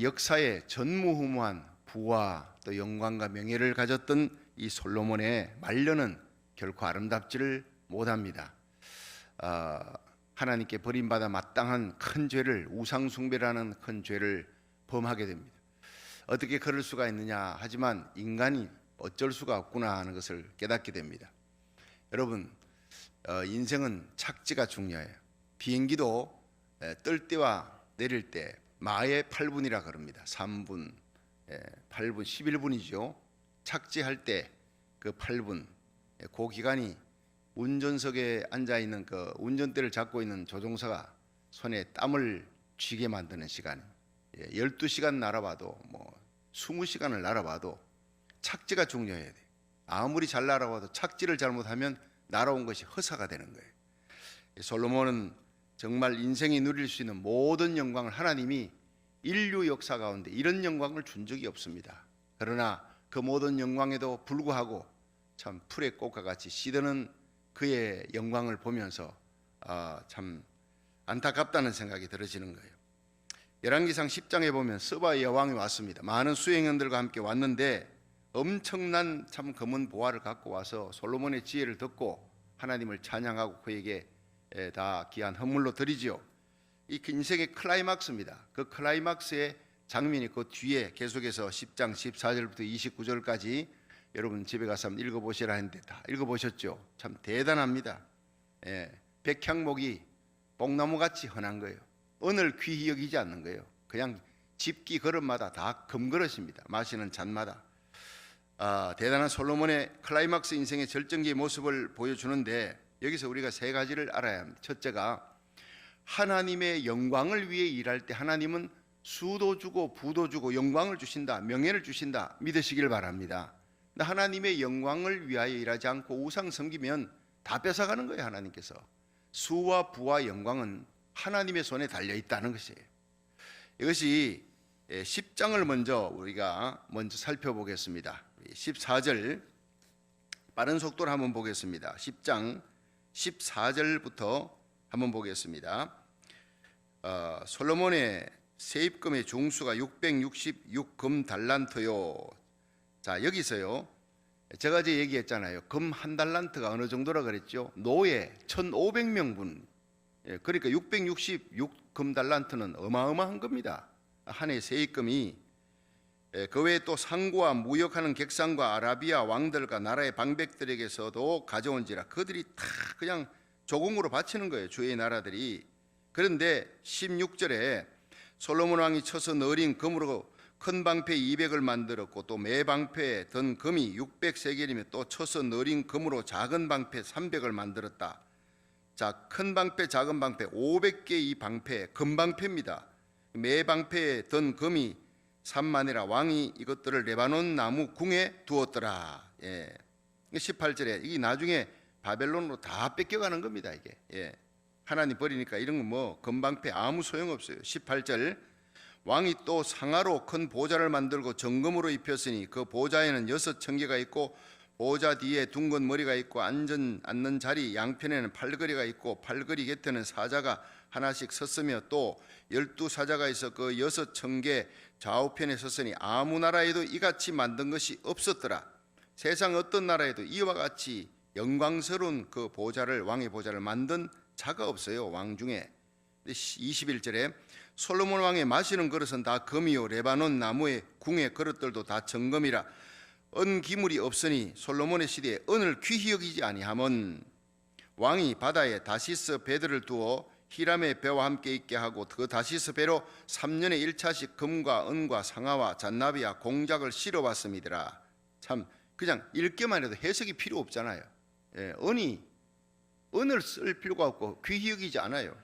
역사에 전무후무한 부와 또 영광과 명예를 가졌던 이 솔로몬의 말년은 결코 아름답지를 못합니다. 하나님께 버림받아 마땅한 큰 죄를, 우상숭배라는 큰 죄를 범하게 됩니다. 어떻게 그럴 수가 있느냐 하지만 인간이 어쩔 수가 없구나 하는 것을 깨닫게 됩니다. 여러분, 인생은 착지가 중요해요. 비행기도 뜰 때와 내릴 때 마의 8분이라 그럽니다. 3분, 8분, 11분이죠. 착지할 때 그 8분, 그 기간이 운전석에 앉아있는 그 운전대를 잡고 있는 조종사가 손에 땀을 쥐게 만드는 시간. 12시간 날아봐도 20시간을 날아봐도 착지가 중요해야 돼. 아무리 잘 날아봐도 착지를 잘못하면 날아온 것이 허사가 되는 거예요. 솔로몬은 정말 인생이 누릴 수 있는 모든 영광을 하나님이 인류 역사 가운데 이런 영광을 준 적이 없습니다. 그러나 그 모든 영광에도 불구하고 참 풀의 꽃과 같이 시드는 그의 영광을 보면서 참 안타깝다는 생각이 들어지는 거예요. 열왕기상 10장에 보면 스바의 여왕이 왔습니다. 많은 수행원들과 함께 왔는데 엄청난 참 검은 보화를 갖고 와서 솔로몬의 지혜를 듣고 하나님을 찬양하고 그에게 다 귀한 헌물로 드리지요. 이 인생의 클라이막스입니다. 그 클라이막스의 장면이 그 뒤에 계속해서 10장 14절부터 29절까지 여러분 집에 가서 한번 읽어보시라 했는데 다 읽어보셨죠? 참 대단합니다. 백향목이 뽕나무같이 흔한 거예요. 은을 귀히 여기지 않는 거예요. 그냥 집기 그릇마다 다 금그릇입니다. 마시는 잔마다. 대단한 솔로몬의 클라이막스 인생의 절정기의 모습을 보여주는데 여기서 우리가 세 가지를 알아야 합니다. 첫째가 하나님의 영광을 위해 일할 때 하나님은 수도 주고 부도 주고 영광을 주신다, 명예를 주신다 믿으시길 바랍니다. 근데 하나님의 영광을 위하여 일하지 않고 우상 섬기면 다 뺏어가는 거예요. 하나님께서 수와 부와 영광은 하나님의 손에 달려 있다는 것이에요. 이것이 10장을 우리가 먼저 살펴보겠습니다. 14절 빠른 속도로 한번 보겠습니다. 10장 14절부터 한번 보겠습니다. 솔로몬의 세입금의 중수가 666금 달란트요. 자, 여기서요 제가 이제 얘기했잖아요. 금 한 달란트가 어느 정도라 그랬죠? 노예 1500명분. 그러니까 666금 달란트는 어마어마한 겁니다. 한 해 세입금이. 그 외에 또 상고와 무역하는 객상과 아라비아 왕들과 나라의 방백들에게서도 가져온지라 그들이 다 그냥 조공으로 바치는 거예요. 주의 나라들이. 그런데 16절에 솔로몬 왕이 쳐서 너린 금으로 큰 방패 200을 만들었고 또 매 방패에 든 금이 600세겔이며 또 쳐서 너린 금으로 작은 방패 300을 만들었다. 자, 큰 방패 작은 방패 500개 이 방패 금방패입니다. 매 방패에 든 금이 3만이라 왕이 이것들을 레바논 나무 궁에 두었더라. 18절에 이게 나중에 바벨론으로 다 뺏겨가는 겁니다. 이게 하나님 버리니까 이런 거 금방패 아무 소용없어요. 18절 왕이 또 상아로 큰 보좌를 만들고 정금으로 입혔으니 그 보좌에는 6청개가 있고 보좌 뒤에 둥근 머리가 있고 앉는 자리 양편에는 팔걸이가 있고 팔걸이 곁에는 사자가 하나씩 섰으며 또 12사자가 있어 그 6청개 좌우편에 섰으니 아무 나라에도 이같이 만든 것이 없었더라. 세상 어떤 나라에도 이와 같이 영광스러운 그 보좌를 왕의 보좌를 만든 자가 없어요. 왕 중에. 21절에 솔로몬 왕의 마시는 그릇은 다 금이요 레바논 나무의 궁의 그릇들도 다 정금이라 은 기물이 없으니 솔로몬의 시대에 은을 귀히 여기지 아니함은 왕이 바다에 다시스 배들을 두어 히람의 배와 함께 있게 하고 그 다시스 배로 3년에 1차씩 금과 은과 상아와 잔나비와 공작을 실어왔음이더라. 참 그냥 읽기만 해도 해석이 필요 없잖아요. 은을 쓸 필요가 없고 귀히 여기지 않아요.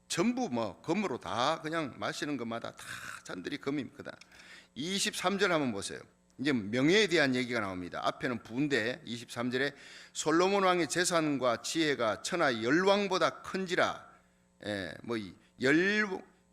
전부 금으로 다 그냥 마시는 것마다 다 잔들이 금입니다. 23절 한번 보세요. 이제 명예에 대한 얘기가 나옵니다. 앞에는 부인데 23절에 솔로몬 왕의 재산과 지혜가 천하 10왕보다 큰지라.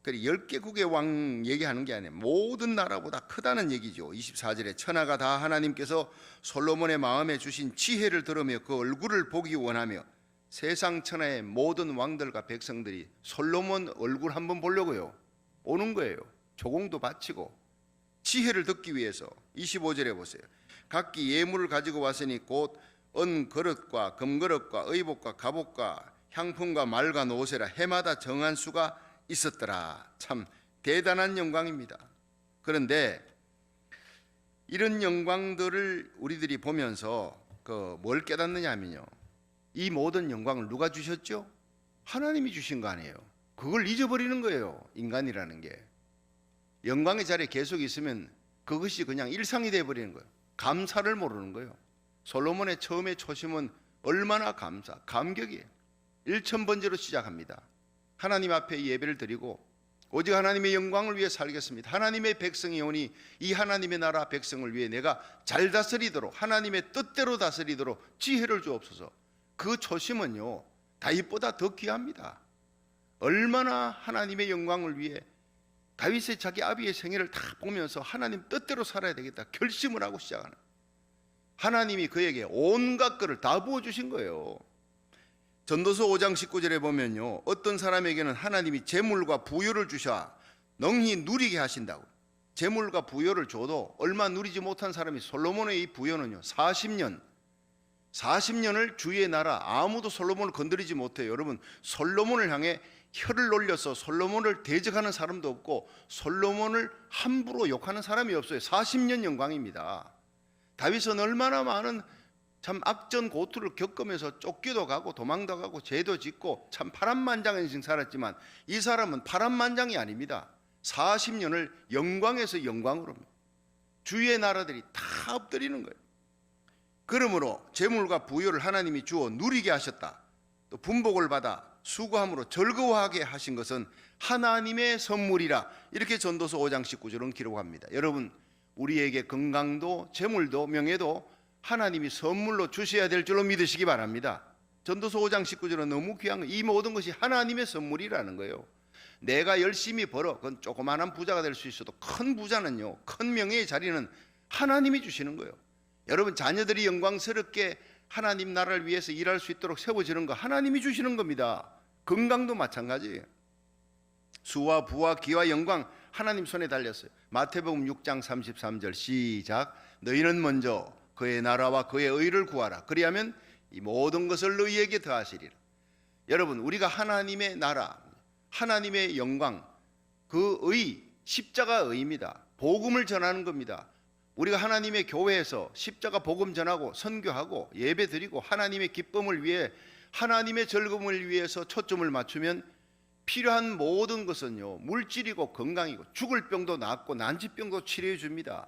10개국의 왕 얘기하는 게 아니에요. 모든 나라보다 크다는 얘기죠. 24절에 천하가 다 하나님께서 솔로몬의 마음에 주신 지혜를 들으며 그 얼굴을 보기 원하며 세상 천하의 모든 왕들과 백성들이 솔로몬 얼굴 한번 보려고요 오는 거예요. 조공도 바치고 지혜를 듣기 위해서 25절에 보세요. 각기 예물을 가지고 왔으니 곧 은그릇과 금그릇과 의복과 갑옷과 향품과 말과 노새라 해마다 정한 수가 있었더라. 참 대단한 영광입니다. 그런데 이런 영광들을 우리들이 보면서 뭘 깨닫느냐 하면요, 이 모든 영광을 누가 주셨죠? 하나님이 주신 거 아니에요. 그걸 잊어버리는 거예요. 인간이라는 게 영광의 자리에 계속 있으면 그것이 그냥 일상이 되어버리는 거예요. 감사를 모르는 거예요. 솔로몬의 처음의 초심은 얼마나 감격이에요. 1000번째로 시작합니다. 하나님 앞에 예배를 드리고 오직 하나님의 영광을 위해 살겠습니다. 하나님의 백성이 오니 이 하나님의 나라 백성을 위해 내가 잘 다스리도록 하나님의 뜻대로 다스리도록 지혜를 주옵소서. 그 초심은요, 다윗보다 더 귀합니다. 얼마나 하나님의 영광을 위해 다윗의 자기 아비의 생애를 다 보면서 하나님 뜻대로 살아야 되겠다 결심을 하고 시작하는, 하나님이 그에게 온갖 것을 다 부어주신 거예요. 전도서 5장 19절에 보면요, 어떤 사람에게는 하나님이 재물과 부여를 주셔 능히 누리게 하신다고. 재물과 부여를 줘도 얼마 누리지 못한 사람이, 솔로몬의 이 부여는요 40년을 주의 나라, 아무도 솔로몬을 건드리지 못해요. 여러분, 솔로몬을 향해 혀를 놀려서 솔로몬을 대적하는 사람도 없고 솔로몬을 함부로 욕하는 사람이 없어요. 40년 영광입니다. 다윗은 얼마나 많은 참 악전고투를 겪으면서 쫓기도 가고 도망도 가고 죄도 짓고 참 파란만장한 인생 살았지만, 이 사람은 파란만장이 아닙니다. 40년을 영광에서 영광으로 주의 나라들이 다 엎드리는 거예요. 그러므로 재물과 부여를 하나님이 주어 누리게 하셨다. 또 분복을 받아 수고함으로 즐거워하게 하신 것은 하나님의 선물이라. 이렇게 전도서 5장 19절은 기록합니다. 여러분, 우리에게 건강도 재물도 명예도 하나님이 선물로 주셔야 될 줄로 믿으시기 바랍니다. 전도서 5장 19절은 너무 귀한 거예요. 이 모든 것이 하나님의 선물이라는 거예요. 내가 열심히 벌어 그건 조그마한 부자가 될 수 있어도 큰 부자는요, 큰 명예의 자리는 하나님이 주시는 거예요. 여러분, 자녀들이 영광스럽게 하나님 나라를 위해서 일할 수 있도록 세워지는 거 하나님이 주시는 겁니다. 건강도 마찬가지예요. 수와 부와 기와 영광 하나님 손에 달렸어요. 마태복음 6장 33절 시작. 너희는 먼저 그의 나라와 그의 의를 구하라. 그리하면 이 모든 것을 너희에게 더하시리라. 여러분, 우리가 하나님의 나라, 하나님의 영광, 그 의, 십자가 의입니다. 복음을 전하는 겁니다. 우리가 하나님의 교회에서 십자가 복음 전하고 선교하고 예배 드리고 하나님의 기쁨을 위해, 하나님의 즐거움을 위해서 초점을 맞추면 필요한 모든 것은요, 물질이고 건강이고 죽을 병도 낫고 난치병도 치료해 줍니다.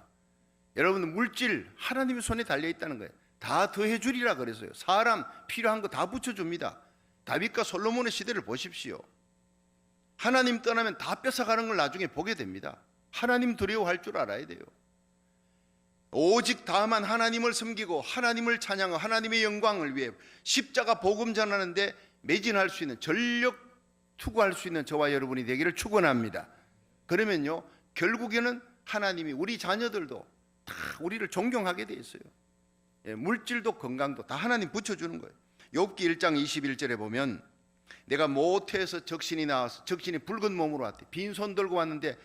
여러분, 물질 하나님의 손에 달려 있다는 거예요. 다 더해 주리라 그랬어요. 사람 필요한 거 다 붙여줍니다. 다윗과 솔로몬의 시대를 보십시오. 하나님 떠나면 다 뺏어가는 걸 나중에 보게 됩니다. 하나님 두려워할 줄 알아야 돼요. 오직 다만 하나님을 섬기고 하나님을 찬양하고 하나님의 영광을 위해 십자가 복음 전하는데 매진할 수 있는, 전력 투구할 수 있는 저와 여러분이 되기를 축원합니다. 그러면요, 결국에는 하나님이 우리 자녀들도 다 우리를 존경하게 돼 있어요. 물질도 건강도 다 하나님 붙여주는 거예요. 욥기 1장 21절에 보면 내가 모태에서 적신이 나와서 적신이 붉은 몸으로 왔대. 빈손 들고 왔는데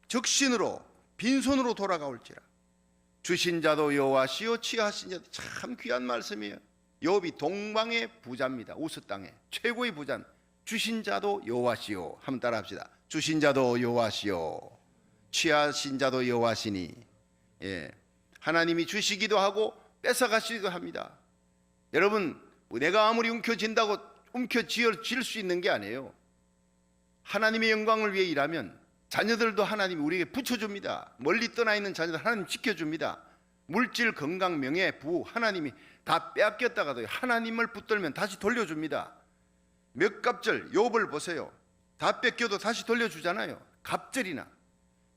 적신으로 빈손으로 돌아가올지라. 주신 자도 여호와시요 취하신 자도. 참 귀한 말씀이에요. 욥이 동방의 부자입니다. 우스 땅에 최고의 부자. 주신 자도 여호와시요. 한번 따라합시다. 주신 자도 여호와시요 취하신 자도 여호와시니. 하나님이 주시기도 하고 뺏어가시기도 합니다. 여러분, 내가 아무리 움켜쥔다고 움켜쥘 수 있는 게 아니에요. 하나님의 영광을 위해 일하면 자녀들도 하나님이 우리에게 붙여줍니다. 멀리 떠나 있는 자녀들 하나님 지켜줍니다. 물질, 건강, 명예, 부 하나님이 다 빼앗겼다가도 하나님을 붙들면 다시 돌려줍니다. 몇 갑절 욥을 보세요. 다 뺏겨도 다시 돌려주잖아요. 갑절이나.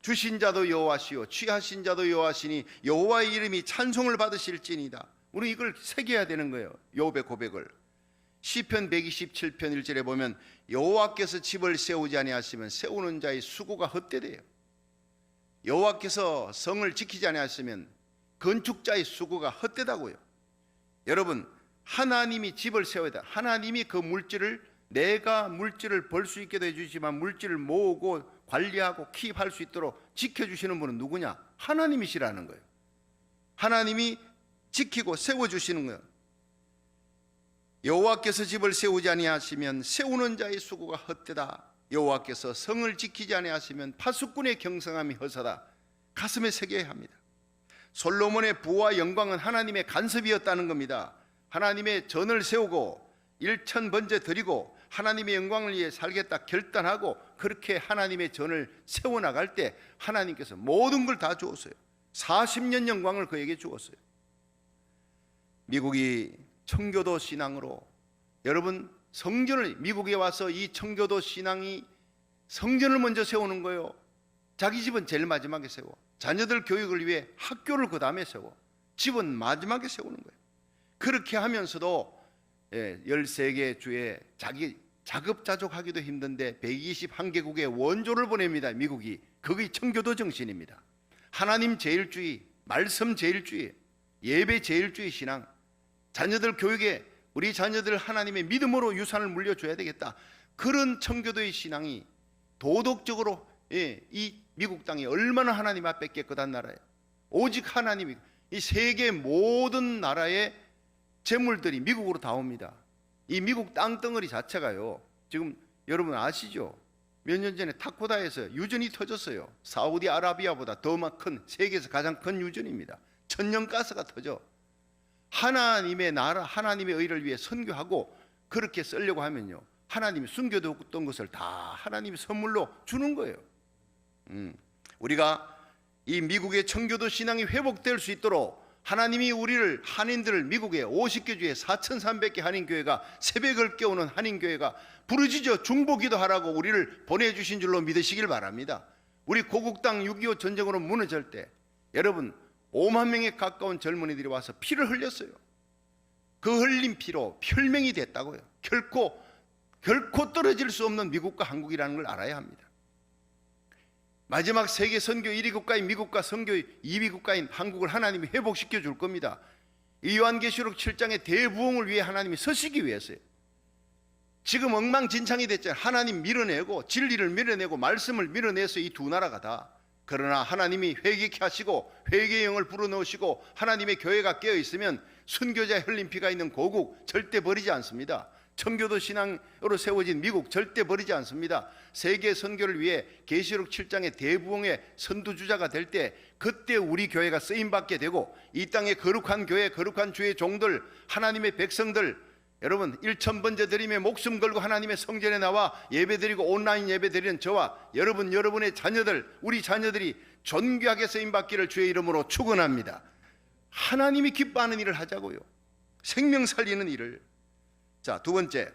주신 자도 여호와시요 취하신 자도 여호와시니 여호와의 이름이 찬송을 받으실지니이다. 우리 이걸 새겨야 되는 거예요. 욥의 고백을. 시편 127편 1절에 보면 여호와께서 집을 세우지 아니하시면 세우는 자의 수고가 헛되대요. 여호와께서 성을 지키지 아니하시면 건축자의 수고가 헛되다고요. 여러분, 하나님이 집을 세워야 돼. 하나님이 그 물질을, 내가 물질을 벌 수 있게도 해주지만 물질을 모으고 관리하고 키입할 수 있도록 지켜주시는 분은 누구냐? 하나님이시라는 거예요. 하나님이 지키고 세워주시는 거예요. 여호와께서 집을 세우지 아니하시면 세우는 자의 수고가 헛되다. 여호와께서 성을 지키지 아니하시면 파수꾼의 경성함이 허사다. 가슴에 새겨야 합니다. 솔로몬의 부와 영광은 하나님의 간섭이었다는 겁니다. 하나님의 전을 세우고 일천번제 드리고 하나님의 영광을 위해 살겠다 결단하고 그렇게 하나님의 전을 세워나갈 때 하나님께서 모든 걸 다 주었어요. 40년 영광을 그에게 주었어요. 미국이 청교도 신앙으로, 여러분 성전을, 미국에 와서 이 청교도 신앙이 성전을 먼저 세우는 거예요. 자기 집은 제일 마지막에 세워, 자녀들 교육을 위해 학교를 그 다음에 세워, 집은 마지막에 세우는 거예요. 그렇게 하면서도 13개 주에 자기 자급자족하기도 힘든데 121개국에 원조를 보냅니다. 미국이. 그게 청교도 정신입니다. 하나님 제일주의, 말씀 제일주의, 예배 제일주의 신앙, 자녀들 교육에 우리 자녀들 하나님의 믿음으로 유산을 물려줘야 되겠다. 그런 청교도의 신앙이 도덕적으로 이 미국 땅이 얼마나 하나님 앞에 깨끗한 나라예요. 오직 하나님이, 이 세계 모든 나라의 재물들이 미국으로 다 옵니다. 이 미국 땅덩어리 자체가요, 지금 여러분 아시죠? 몇 년 전에 타코다에서 유전이 터졌어요. 사우디아라비아보다 더 큰, 세계에서 가장 큰 유전입니다. 천연가스가 터져. 하나님의 나라, 하나님의 의를 위해 선교하고 그렇게 쓰려고 하면요, 하나님이 숨겨뒀던 것을 다 하나님이 선물로 주는 거예요. 우리가 이 미국의 청교도 신앙이 회복될 수 있도록 하나님이 우리를, 한인들을, 미국의 50개 주에 4,300개 한인교회가, 새벽을 깨우는 한인교회가 부르짖어 중보기도 하라고 우리를 보내주신 줄로 믿으시길 바랍니다. 우리 고국 땅 6.25 전쟁으로 무너질 때 여러분 5만 명에 가까운 젊은이들이 와서 피를 흘렸어요. 그 흘린 피로 혈맹이 됐다고요. 결코 떨어질 수 없는 미국과 한국이라는 걸 알아야 합니다. 마지막 세계 선교 1위 국가인 미국과 선교 2위 국가인 한국을 하나님이 회복시켜 줄 겁니다. 요한계시록 7장의 대부흥을 위해 하나님이 서시기 위해서요. 지금 엉망진창이 됐잖아요. 하나님 밀어내고, 진리를 밀어내고 말씀을 밀어내서 이 두 나라가 다. 그러나 하나님이 회개케 하시고 회개의 영을 불어넣으시고 하나님의 교회가 깨어있으면 순교자의 흘린 피가 있는 고국 절대 버리지 않습니다. 청교도 신앙으로 세워진 미국 절대 버리지 않습니다. 세계 선교를 위해 계시록 7장의 대부흥의 선두주자가 될 때, 그때 우리 교회가 쓰임받게 되고 이 땅의 거룩한 교회, 거룩한 주의 종들, 하나님의 백성들, 여러분 1,000번째 드리며 목숨 걸고 하나님의 성전에 나와 예배드리고 온라인 예배드리는 저와 여러분의 자녀들, 우리 자녀들이 존귀하게 쓰임받기를 주의 이름으로 축원합니다. 하나님이 기뻐하는 일을 하자고요. 생명 살리는 일을. 자, 두 번째,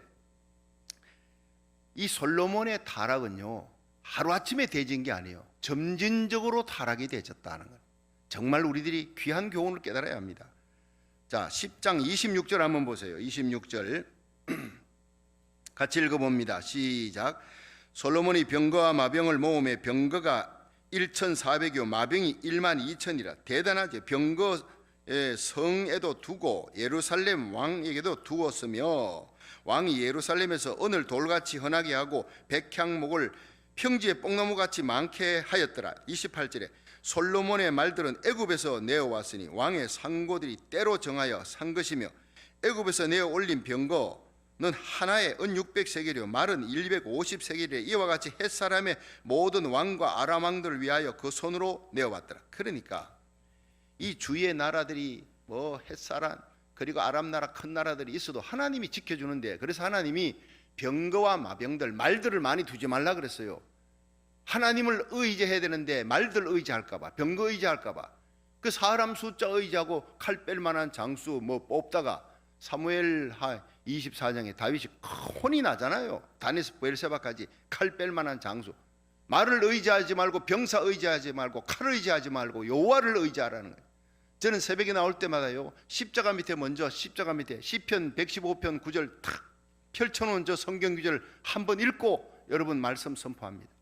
이 솔로몬의 타락은요, 하루아침에 되진 게 아니에요. 점진적으로 타락이 되졌다는 거예요. 정말 우리들이 귀한 교훈을 깨달아야 합니다. 자, 10장 26절 한번 보세요. 26절 같이 읽어봅니다. 시작. 솔로몬이 병거와 마병을 모으매 병거가 1,400여, 마병이 12,000이라. 대단하죠. 병거의 성에도 두고 예루살렘 왕에게도 두었으며, 왕이 예루살렘에서 은을 돌같이 흔하게 하고 백향목을 평지에 뽕나무같이 많게 하였더라. 28절에 솔로몬의 말들은 애굽에서 내어왔으니 왕의 상고들이 때로 정하여 산 것이며, 애굽에서 내어 올린 병거는 하나에 은 600세겔이요 말은 250세겔이래. 이와 같이 햇사람의 모든 왕과 아람 왕들을 위하여 그 손으로 내어왔더라. 그러니까 이 주위의 나라들이 뭐 햇사람 그리고 아람 나라 큰 나라들이 있어도 하나님이 지켜주는데, 그래서 하나님이 병거와 마병들, 말들을 많이 두지 말라 그랬어요. 하나님을 의지해야 되는데 말들 의지할까봐, 병거 의지할까봐 그 사람 숫자 의지하고 칼 뺄 만한 장수 뭐 뽑다가 사무엘하 24장에 다윗이 혼이 나잖아요. 다니스 브엘세바까지 칼 뺄 만한 장수. 말을 의지하지 말고 병사 의지하지 말고 칼 의지하지 말고 여호와를 의지하라는 거예요. 저는 새벽에 나올 때마다요, 십자가 밑에 먼저, 십자가 밑에 시편 115편 9절 탁 펼쳐놓은 저 성경 구절 한번 읽고 여러분 말씀 선포합니다.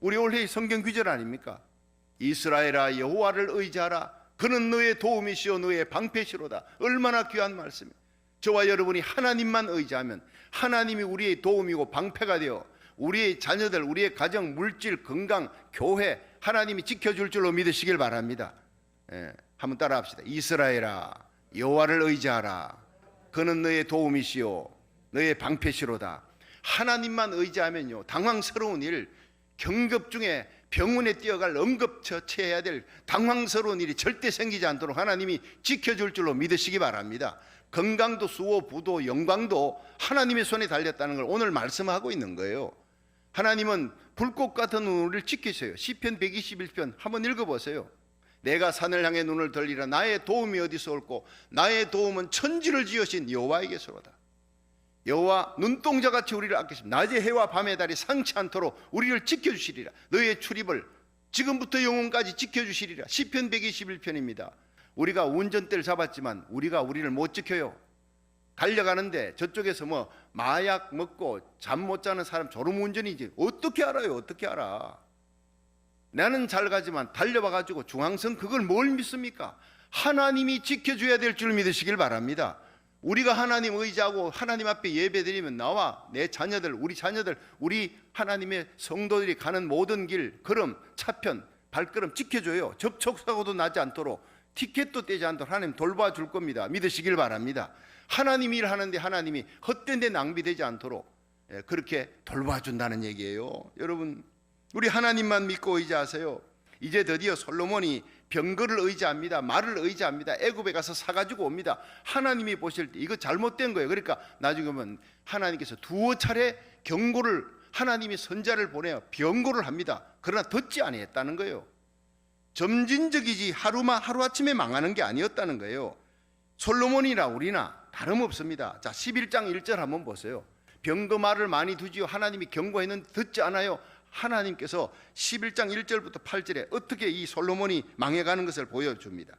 우리 올해 성경 구절 아닙니까? 이스라엘아 여호와를 의지하라. 그는 너의 도움이시오 너의 방패시로다. 얼마나 귀한 말씀이에요. 저와 여러분이 하나님만 의지하면 하나님이 우리의 도움이고 방패가 되어 우리의 자녀들, 우리의 가정, 물질, 건강, 교회 하나님이 지켜줄 줄로 믿으시길 바랍니다. 한번 따라합시다. 이스라엘아, 여호와를 의지하라. 그는 너의 도움이시요 너의 방패시로다. 하나님만 의지하면요, 당황스러운 일, 경급 중에 병원에 뛰어갈 응급처치해야 될 당황스러운 일이 절대 생기지 않도록 하나님이 지켜줄 줄로 믿으시기 바랍니다. 건강도 수호, 부도, 영광도 하나님의 손에 달렸다는 걸 오늘 말씀하고 있는 거예요. 하나님은 불꽃 같은 우리를 지키세요. 시편 121편 한번 읽어보세요. 내가 산을 향해 눈을 돌리라. 나의 도움이 어디서 올꼬? 나의 도움은 천지를 지으신 여호와에게서로다. 여호와 눈동자같이 우리를 아끼십니다. 낮에 해와 밤의 달이 상치 않도록 우리를 지켜주시리라. 너의 출입을 지금부터 영원까지 지켜주시리라. 시편 121편입니다. 우리가 운전대를 잡았지만 우리가 우리를 못 지켜요. 달려가는데 저쪽에서 뭐 마약 먹고 잠 못 자는 사람 졸음운전이지 어떻게 알아요? 어떻게 알아? 나는 잘 가지만 달려와가지고 중앙선 그걸 뭘 믿습니까? 하나님이 지켜줘야 될 줄 믿으시길 바랍니다. 우리가 하나님 의지하고 하나님 앞에 예배드리면 나와 내 자녀들, 우리 자녀들, 우리 하나님의 성도들이 가는 모든 길, 걸음, 차편, 발걸음 지켜줘요. 접촉사고도 나지 않도록, 티켓도 떼지 않도록 하나님 돌봐줄 겁니다. 믿으시길 바랍니다. 하나님 일하는데 하나님이 헛된 데 낭비되지 않도록 그렇게 돌봐준다는 얘기예요. 여러분, 우리 하나님만 믿고 의지하세요. 이제 드디어 솔로몬이 병거를 의지합니다. 말을 의지합니다. 애굽에 가서 사가지고 옵니다. 하나님이 보실 때 이거 잘못된 거예요. 그러니까 나중에 보면 하나님께서 두어 차례 경고를, 하나님이 선자를 보내어 병고를 합니다. 그러나 듣지 아니했다는 거예요. 점진적이지 하루아침에 망하는 게 아니었다는 거예요. 솔로몬이나 우리나 다름없습니다. 자, 11장 1절 한번 보세요. 병거 말을 많이 두지요. 하나님이 경고했는데 듣지 않아요. 하나님께서 11장 1절부터 8절에 어떻게 이 솔로몬이 망해가는 것을 보여줍니다.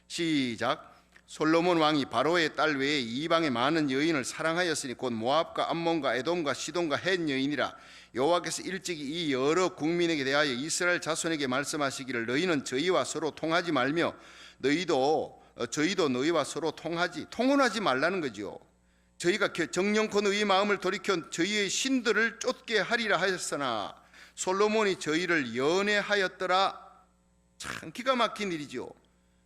시작. 솔로몬 왕이 바로의 딸 외에 이방의 많은 여인을 사랑하였으니 곧 모압과 암몬과 에돔과 시돈과 헷 여인이라. 여호와께서 일찍이 이 여러 국민에게 대하여 이스라엘 자손에게 말씀하시기를 너희는 저희와 서로 통하지 말며 저희도 너희와 서로 통혼하지 말라는 거지요. 저희가 정령컨 의의 마음을 돌이켜 저희의 신들을 쫓게 하리라 하였으나 솔로몬이 저희를 연애하였더라. 참 기가 막힌 일이죠.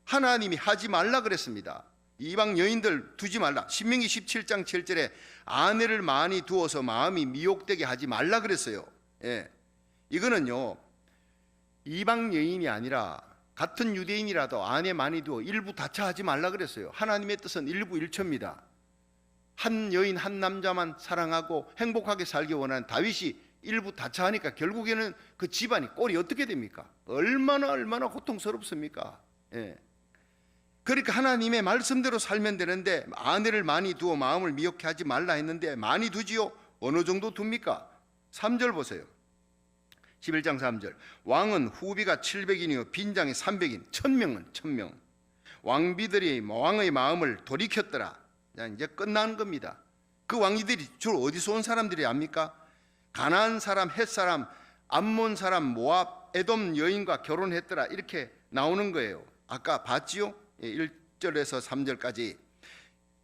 하나님이 하지 말라 그랬습니다. 이방 여인들 두지 말라. 신명기 17장 7절에 아내를 많이 두어서 마음이 미혹되게 하지 말라 그랬어요. 이거는요, 이방 여인이 아니라 같은 유대인이라도 아내 많이 두어 일부 다처하지 말라 그랬어요. 하나님의 뜻은 일부 일처입니다. 한 여인 한 남자만 사랑하고 행복하게 살기 원하는 다윗이 일부 다처하니까 결국에는 그 집안이 꼴이 어떻게 됩니까? 얼마나 고통스럽습니까? 그러니까 하나님의 말씀대로 살면 되는데 아내를 많이 두어 마음을 미혹해 하지 말라 했는데 많이 두지요? 어느 정도 둡니까? 3절 보세요. 11장 3절. 왕은 후비가 700인이요 빈장이 300인 1000명은 1000명. 왕비들이 왕의 마음을 돌이켰더라. 이제 끝나는 겁니다. 그 왕비들이 주로 어디서 온 사람들이 압니까? 가나안 사람, 헷 사람, 암몬 사람, 모압, 에돔 여인과 결혼했더라. 이렇게 나오는 거예요. 아까 봤지요? 1절에서 3절까지.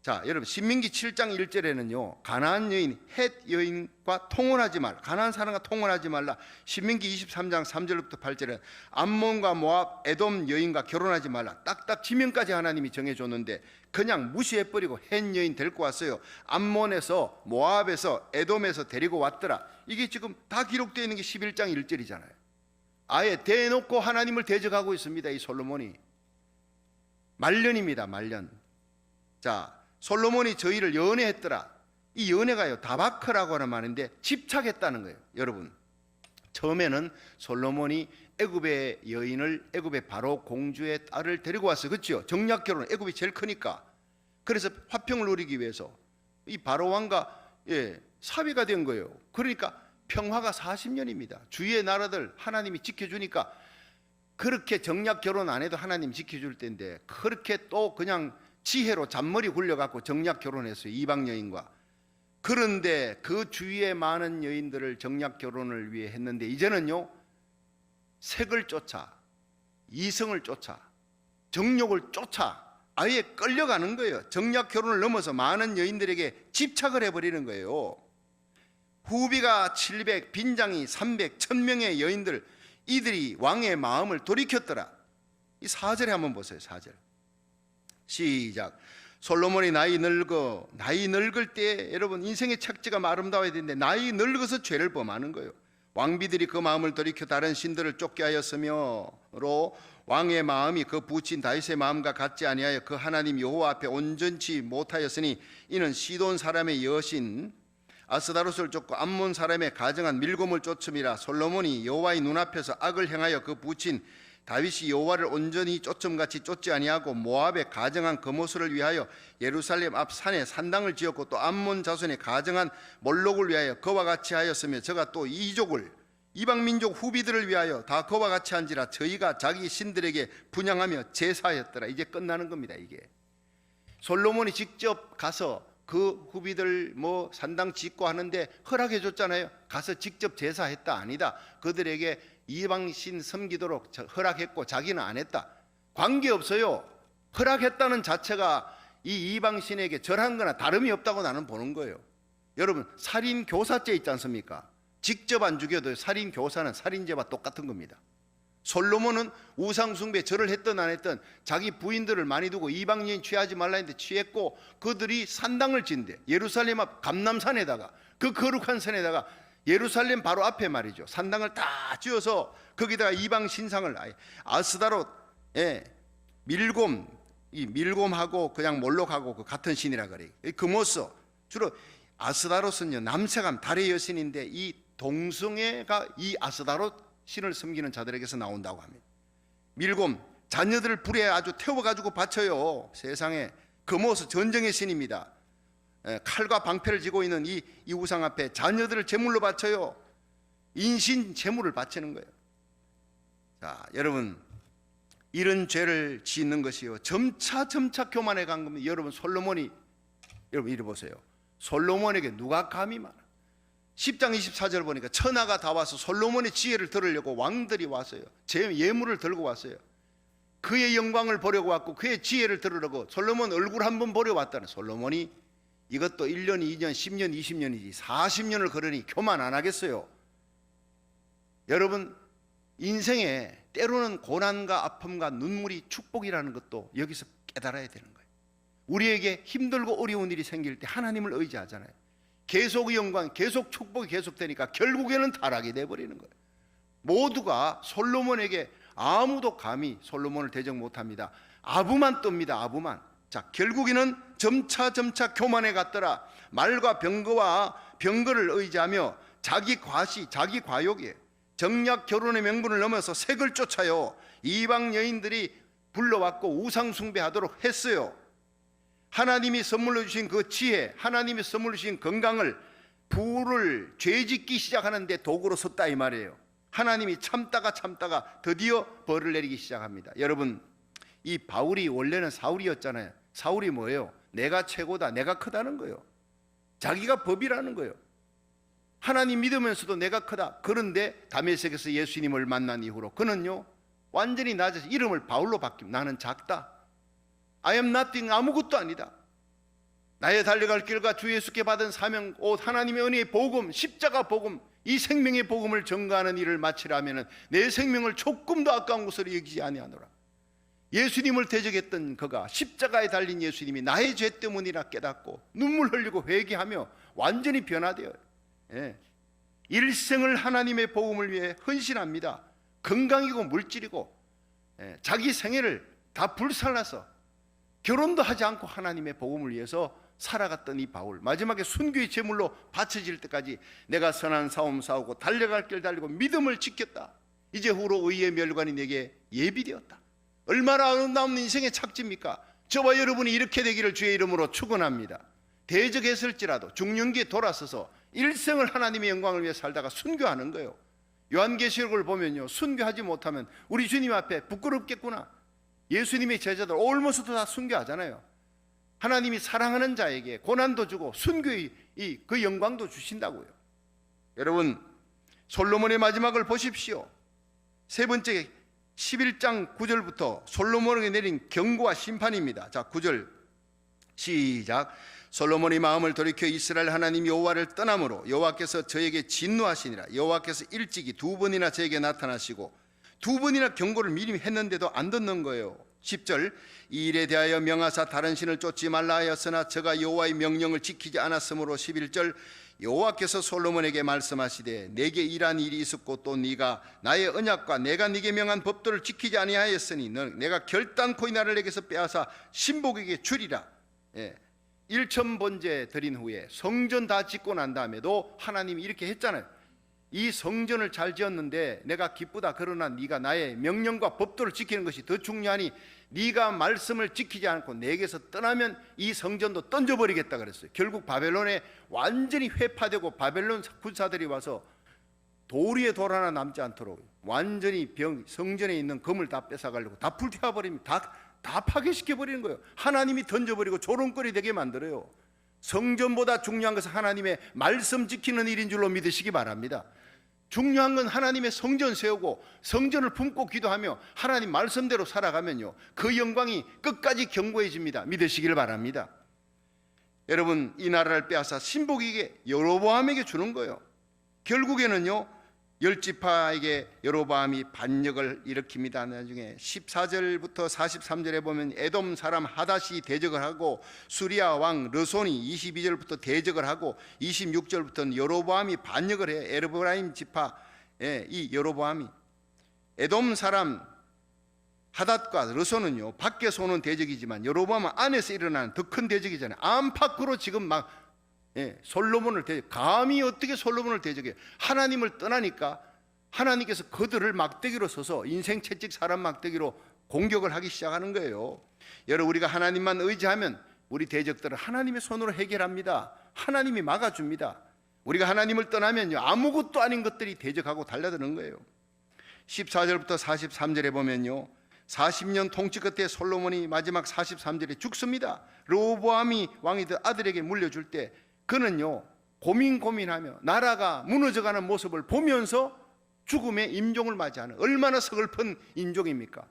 자, 여러분 신명기 7장 1절에는요 가나안 여인, 헷 여인과 통혼하지 말라. 가나안 사람과 통혼하지 말라. 신명기 23장 3절부터 8절에 암몬과 모압, 에돔 여인과 결혼하지 말라. 딱딱 지명까지 하나님이 정해줬는데 그냥 무시해버리고 헷 여인 데리고 왔어요. 암몬에서, 모압에서, 에돔에서 데리고 왔더라. 이게 지금 다 기록되어 있는 게 11장 1절이잖아요. 아예 대놓고 하나님을 대적하고 있습니다. 이 솔로몬이 말년입니다. 말년. 자, 솔로몬이 저희를 연애했더라. 이 연애가요 다바크라고 하는 말인데 집착했다는 거예요. 여러분, 처음에는 솔로몬이 애굽의 여인을, 애굽의 바로 공주의 딸을 데리고 왔어요. 그렇죠? 정략 결혼, 애굽이 제일 크니까. 그래서 화평을 누리기 위해서 이 바로 왕과 사위가 된 거예요. 그러니까 평화가 40년입니다. 주위의 나라들 하나님이 지켜주니까 그렇게 정략 결혼 안 해도 하나님 지켜줄 텐데 그렇게 또 그냥 지혜로 잔머리 굴려갖고 정략 결혼했어요. 이방 여인과. 그런데 그 주위의 많은 여인들을 정략 결혼을 위해 했는데 이제는요 색을 쫓아, 이성을 쫓아, 정욕을 쫓아 아예 끌려가는 거예요. 정략 결혼을 넘어서 많은 여인들에게 집착을 해버리는 거예요. 후비가 700, 빈장이 300, 1000명의 여인들, 이들이 왕의 마음을 돌이켰더라. 이 4절에 한번 보세요. 4절 시작. 솔로몬이 나이 늙을 때, 여러분 인생의 착지가 아름다워야 되는데 나이 늙어서 죄를 범하는 거예요. 왕비들이 그 마음을 돌이켜 다른 신들을 쫓게 하였으므로 왕의 마음이 그 부친 다윗의 마음과 같지 아니하여 그 하나님 여호와 앞에 온전치 못하였으니 이는 시돈 사람의 여신 아스다롯을 쫓고 암몬 사람의 가정한 밀곰을 쫓음이라. 솔로몬이 여호와의 눈앞에서 악을 행하여 그 부친 다윗이 여호와를 온전히 쫓음같이 쫓지 아니하고 모압에 가정한 거모스를 위하여 예루살렘 앞 산에 산당을 지었고 또 암몬 자손에 가정한 몰록을 위하여 그와 같이 하였으며 저가 또 이족을 이방 민족 후비들을 위하여 다 그와 같이 한지라. 저희가 자기 신들에게 분향하며 제사하였더라. 이제 끝나는 겁니다. 이게 솔로몬이 직접 가서 그 후비들 뭐 산당 짓고 하는데 허락해 줬잖아요. 가서 직접 제사했다? 아니다. 그들에게 이방신 섬기도록 허락했고 자기는 안 했다. 관계없어요. 허락했다는 자체가 이 이방신에게 절한 거나 다름이 없다고 나는 보는 거예요. 여러분 살인교사죄 있지 않습니까? 직접 안 죽여도 살인교사는 살인죄와 똑같은 겁니다. 솔로몬은 우상숭배 절을 했든 안 했든 자기 부인들을 많이 두고 이방 여인 취하지 말라 했는데 취했고 그들이 산당을 짓는데 예루살렘 앞 감람산에다가 그 거룩한 산에다가 예루살렘 바로 앞에 말이죠. 산당을 다 지어서 거기다가 이방 신상을 아스다롯, 밀곰, 이 밀곰하고 그냥 몰록하고 그 같은 신이라 그래요. 금오스 주로 아스다롯은요 남색함 달의 여신인데 이 동성애가 이 아스다롯 신을 섬기는 자들에게서 나온다고 합니다. 밀곰 자녀들을 불에 아주 태워가지고 바쳐요. 세상에 금오스 전쟁의 신입니다. 칼과 방패를 쥐고 있는 이 우상 앞에 자녀들을 제물로 바쳐요. 인신 제물을 바치는 거예요. 자, 여러분 이런 죄를 짓는 것이요 점차 교만해 간 겁니다. 여러분 솔로몬이 여러분 이리 보세요. 솔로몬에게 누가 감히 말아? 10장 24절 보니까 천하가 다 와서 솔로몬의 지혜를 들으려고 왕들이 왔어요. 제 예물을 들고 왔어요. 그의 영광을 보려고 왔고 그의 지혜를 들으려고 솔로몬 얼굴 한번 보려 왔다는. 솔로몬이 이것도 1년, 2년, 10년, 20년이지 40년을 걸으니 교만 안 하겠어요? 여러분 인생에 때로는 고난과 아픔과 눈물이 축복이라는 것도 여기서 깨달아야 되는 거예요. 우리에게 힘들고 어려운 일이 생길 때 하나님을 의지하잖아요. 계속 영광, 계속 축복이 계속되니까 결국에는 타락이 돼버리는 거예요. 모두가 솔로몬에게 아무도 감히 솔로몬을 대적 못합니다. 아부만 뜹니다. 아부만. 자, 결국에는 점차 교만해 갔더라. 말과 병거를 의지하며 자기 과시, 자기 과욕에 정략 결혼의 명분을 넘어서 색을 쫓아요. 이방 여인들이 불러왔고 우상 숭배하도록 했어요. 하나님이 선물로 주신 그 지혜, 하나님이 선물로 주신 건강을 부를 죄짓기 시작하는데 도구로 섰다 이 말이에요. 하나님이 참다가 드디어 벌을 내리기 시작합니다. 여러분 이 바울이 원래는 사울이었잖아요. 사울이 뭐예요? 내가 최고다, 내가 크다는 거예요. 자기가 법이라는 거예요. 하나님 믿으면서도 내가 크다. 그런데 다메섹에서 예수님을 만난 이후로 그는요 완전히 낮아서 이름을 바울로 바뀌고 나는 작다. I am nothing, 아무것도 아니다. 나의 달려갈 길과 주 예수께 받은 사명, 곧 하나님의 은혜의 복음, 십자가 복음, 이 생명의 복음을 전가하는 일을 마치라면 내 생명을 조금도 아까운 것으로 여기지 아니하노라. 예수님을 대적했던 그가 십자가에 달린 예수님이 나의 죄 때문이라 깨닫고 눈물 흘리고 회개하며 완전히 변화되어요. 일생을 하나님의 복음을 위해 헌신합니다. 건강이고 물질이고 자기 생애를 다 불살라서 결혼도 하지 않고 하나님의 복음을 위해서 살아갔던 이 바울, 마지막에 순교의 제물로 바쳐질 때까지 내가 선한 싸움 싸우고 달려갈 길 달리고 믿음을 지켰다. 이제 후로 의의 멸관이 내게 예비되었다. 얼마나 아름다운 인생의 착지입니까? 저와 여러분이 이렇게 되기를 주의 이름으로 축원합니다. 대적했을지라도 중년기에 돌아서서 일생을 하나님의 영광을 위해 살다가 순교하는 거예요. 요한계시록을 보면요 순교하지 못하면 우리 주님 앞에 부끄럽겠구나. 예수님의 제자들 올모스도 다 순교하잖아요. 하나님이 사랑하는 자에게 고난도 주고 순교의 그 영광도 주신다고요. 여러분 솔로몬의 마지막을 보십시오. 세 번째 11장 9절부터 솔로몬에게 내린 경고와 심판입니다. 자 9절 시작. 솔로몬이 마음을 돌이켜 이스라엘 하나님 여호와를 떠남으로 여호와께서 저에게 진노하시니라. 여호와께서 일찍이 2번이나 저에게 나타나시고 2번이나 경고를 미리 했는데도 안 듣는 거예요. 10절, 이 일에 대하여 명하사 다른 신을 쫓지 말라 하였으나 저가 여호와의 명령을 지키지 않았으므로 11절, 여호와께서 솔로몬에게 말씀하시되 내게 이러한 일이 있었고 또 네가 나의 언약과 내가 네게 명한 법도를 지키지 아니하였으니 내가 결단코 이 나라를 내게서 빼앗아 신복에게 주리라. 1천 번제 드린 후에 성전 다 짓고 난 다음에도 하나님이 이렇게 했잖아요. 이 성전을 잘 지었는데 내가 기쁘다. 그러나 네가 나의 명령과 법도를 지키는 것이 더 중요하니 네가 말씀을 지키지 않고 내게서 떠나면 이 성전도 던져버리겠다 그랬어요. 결국 바벨론에 완전히 회파되고 바벨론 군사들이 와서 돌 위에 돌 하나 남지 않도록 완전히 성전에 있는 금을 다 뺏어가려고 다 불태워버립니다. 다 파괴시켜버리는 거예요. 하나님이 던져버리고 조롱거리 되게 만들어요. 성전보다 중요한 것은 하나님의 말씀 지키는 일인 줄로 믿으시기 바랍니다. 중요한 건 하나님의 성전 세우고 성전을 품고 기도하며 하나님 말씀대로 살아가면요, 그 영광이 끝까지 견고해집니다. 믿으시길 바랍니다. 여러분, 이 나라를 빼앗아 신복에게 여로보암에게 주는 거예요. 결국에는요, 10지파에게 여로보암이 반역을 일으킵니다. 나중에 14절부터 43절에 보면 에돔 사람 하닷이 대적을 하고 수리아 왕 르손이 22절부터 대적을 하고 26절부터는 여로보암이 반역을 해요. 에브라임 지파, 이 여로보암이 에돔 사람 하닷과 르손은요 밖에서 오는 대적이지만 여로보암은 안에서 일어나는 더 큰 대적이잖아요. 안팎으로 지금 막 솔로몬을 감히 어떻게 솔로몬을 대적해? 하나님을 떠나니까 하나님께서 그들을 막대기로 써서 인생 채찍 사람 막대기로 공격을 하기 시작하는 거예요. 여러분, 우리가 하나님만 의지하면 우리 대적들은 하나님의 손으로 해결합니다. 하나님이 막아줍니다. 우리가 하나님을 떠나면요 아무것도 아닌 것들이 대적하고 달려드는 거예요. 14절부터 43절에 보면요 40년 통치 끝에 솔로몬이 마지막 43절에 죽습니다. 르호보암이 왕이 아들에게 물려줄 때 그는요 고민하며 나라가 무너져가는 모습을 보면서 죽음의 임종을 맞이하는, 얼마나 서글픈 임종입니까?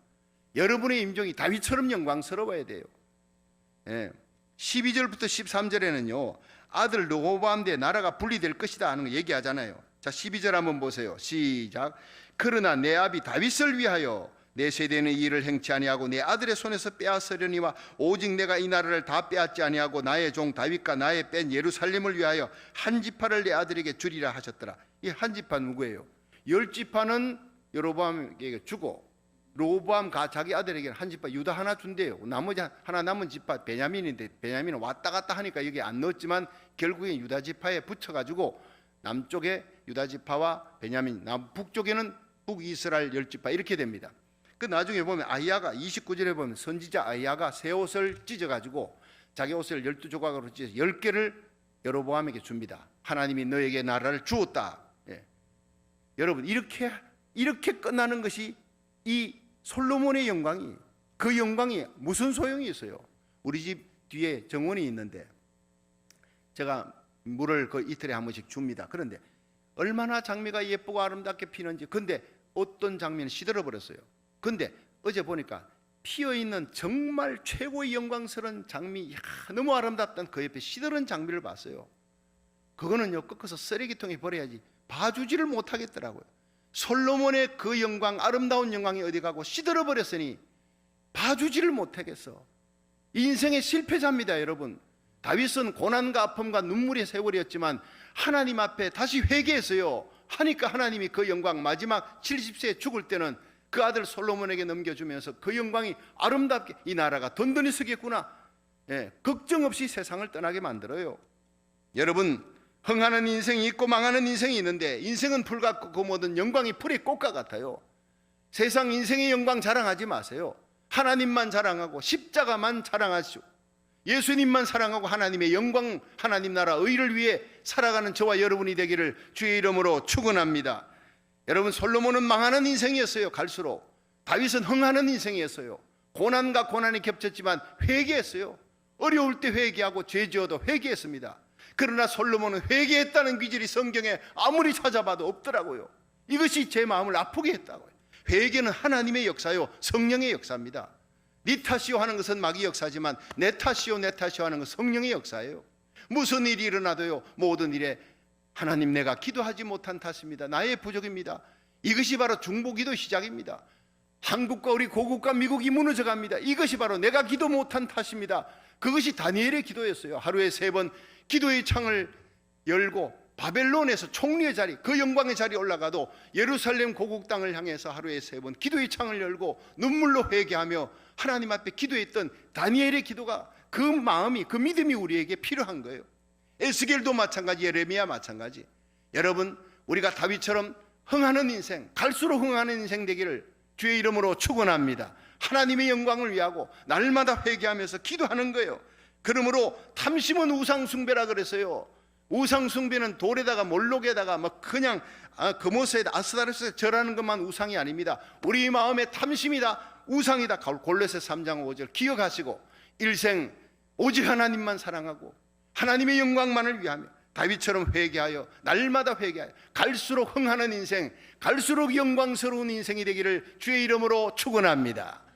여러분의 임종이 다윗처럼 영광스러워야 돼요. 12절부터 13절에는요 아들 르호보암 대 나라가 분리될 것이다 하는 거 얘기하잖아요. 자, 12절 한번 보세요. 시작. 그러나 내 아비 다윗을 위하여 내 세대는 이 일을 행치 아니하고 내 아들의 손에서 빼앗으려니와 오직 내가 이 나라를 다 빼앗지 아니하고 나의 종 다윗과 나의 뺀 예루살렘을 위하여 한 지파를 내 아들에게 주리라 하셨더라. 이 한 지파 누구예요? 10지파는 여로보암에게 주고 르호보암 자기 아들에게는 한 지파 유다 하나 준대요. 나머지 하나 남은 지파 베냐민인데 베냐민은 왔다 갔다 하니까 여기 안 넣었지만 결국엔 유다 지파에 붙여가지고 남쪽에 유다 지파와 베냐민, 북쪽에는 북이스라엘 10지파 이렇게 됩니다. 그 나중에 보면 아히야가 29절에 보면 선지자 아히야가 새 옷을 찢어가지고 자기 옷을 12조각으로 찢어서 10개를 여로보암에게 줍니다. 하나님이 너에게 나라를 주었다. 여러분, 이렇게 끝나는 것이 이 솔로몬의 영광이, 그 영광이 무슨 소용이 있어요? 우리 집 뒤에 정원이 있는데 제가 물을 그 이틀에 한 번씩 줍니다. 그런데 얼마나 장미가 예쁘고 아름답게 피는지. 근데 어떤 장미는 시들어 버렸어요. 근데 어제 보니까 피어있는 정말 최고의 영광스러운 장미, 너무 아름답던 그 옆에 시들은 장미를 봤어요. 그거는요 꺾어서 쓰레기통에 버려야지 봐주지를 못하겠더라고요. 솔로몬의 그 영광, 아름다운 영광이 어디 가고 시들어 버렸으니 봐주지를 못하겠어. 인생의 실패자입니다. 여러분, 다윗은 고난과 아픔과 눈물의 세월이었지만 하나님 앞에 다시 회개했어요. 하니까 하나님이 그 영광 마지막 70세에 죽을 때는 그 아들 솔로몬에게 넘겨주면서 그 영광이 아름답게 이 나라가 든든히 서겠구나, 걱정 없이 세상을 떠나게 만들어요. 여러분, 흥하는 인생이 있고 망하는 인생이 있는데 인생은 풀 같고 그 모든 영광이 풀의 꽃과 같아요. 세상 인생의 영광 자랑하지 마세요. 하나님만 자랑하고 십자가만 자랑하시오. 예수님만 사랑하고 하나님의 영광, 하나님 나라 의를 위해 살아가는 저와 여러분이 되기를 주의 이름으로 축원합니다. 여러분, 솔로몬은 망하는 인생이었어요. 갈수록 다윗은 흥하는 인생이었어요. 고난과 고난이 겹쳤지만 회개했어요. 어려울 때 회개하고 죄 지어도 회개했습니다. 그러나 솔로몬은 회개했다는 기질이 성경에 아무리 찾아봐도 없더라고요. 이것이 제 마음을 아프게 했다고요. 회개는 하나님의 역사요, 성령의 역사입니다. 네 탓이요 하는 것은 마귀 역사지만 내 탓이요 내 탓이요 하는 것은 성령의 역사예요. 무슨 일이 일어나도요, 모든 일에 하나님, 내가 기도하지 못한 탓입니다. 나의 부족입니다. 이것이 바로 중보기도 시작입니다. 한국과 우리 고국과 미국이 무너져 갑니다. 이것이 바로 내가 기도 못한 탓입니다. 그것이 다니엘의 기도였어요. 하루에 3번 기도의 창을 열고 바벨론에서 총리의 자리, 그 영광의 자리에 올라가도 예루살렘 고국 땅을 향해서 하루에 3번 기도의 창을 열고 눈물로 회개하며 하나님 앞에 기도했던 다니엘의 기도가, 그 마음이, 그 믿음이 우리에게 필요한 거예요. 에스겔도 마찬가지, 예레미야 마찬가지. 여러분, 우리가 다윗처럼 흥하는 인생, 갈수록 흥하는 인생 되기를 주의 이름으로 축원합니다. 하나님의 영광을 위하고 날마다 회개하면서 기도하는 거예요. 그러므로 탐심은 우상숭배라 그랬어요. 우상숭배는 돌에다가 몰록에다가 막 그냥 금오세에다 아스타르스에 절하는 것만 우상이 아닙니다. 우리 마음의 탐심이다, 우상이다. 골로새 3장 5절 기억하시고 일생 오직 하나님만 사랑하고 하나님의 영광만을 위하며 다윗처럼 회개하여 날마다 회개하여 갈수록 흥하는 인생, 갈수록 영광스러운 인생이 되기를 주의 이름으로 축원합니다.